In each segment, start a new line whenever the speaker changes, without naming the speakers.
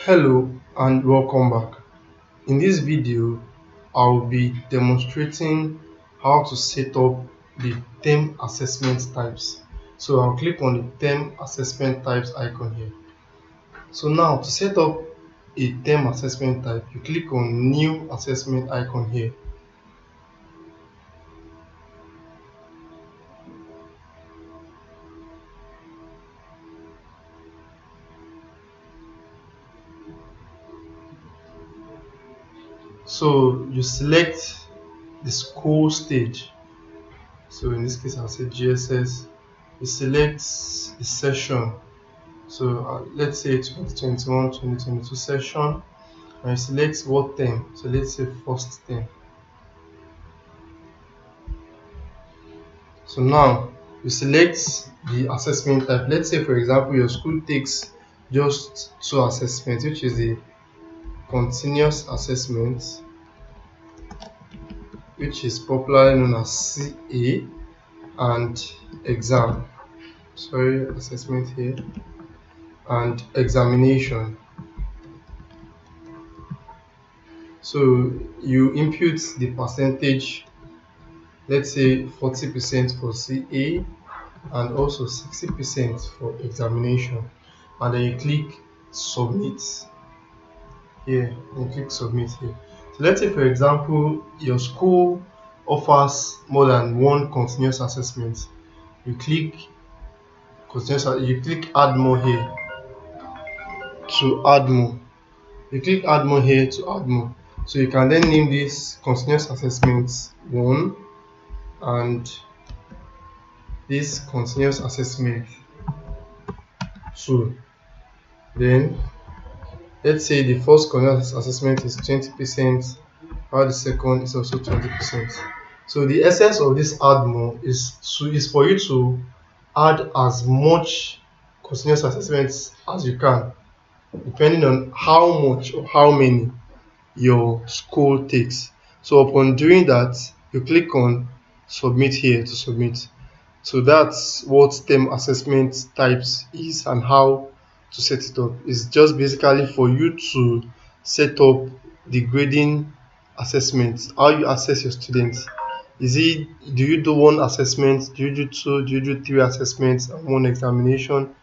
Hello and welcome back. In this video, I'll be demonstrating how to set up the term assessment types. So I'll click on the term assessment types icon here. So now to set up a term assessment type, you click on new assessment icon here. So you select the school stage. So in this case, I'll say GSS. You select the session. So let's say 2021-2022 session, and you select what term. So let's say first term. So now you select the assessment type. Let's say, for example, your school takes just two assessments, which is the continuous assessment, which is popularly known as CA, and exam. Sorry, assessment here, and examination. So you input the percentage, let's say 40% for CA and also 60% for examination, and then you click submit here. You click submit here. So let's say, for example, your school offers more than one continuous assessment. You click you click add more here to add more. You click add more here to add more. So you can then name this continuous assessment 1 and this continuous assessment 2. Then let's say the first continuous assessment is 20%, while the second is also 20%. So the essence of this add more is for you to add as much continuous assessments as you can, depending on how much or how many your school takes. So upon doing that, you click on submit here to submit. So that's what term assessment types is and how to set it up. It's just basically for you to set up the grading assessment, how you assess your students. Do you do one assessment, do you do two, do you do three assessments and one examination?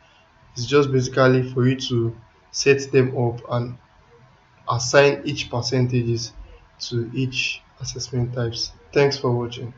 It's just basically for you to set them up and assign each percentages to each assessment types. Thanks for watching.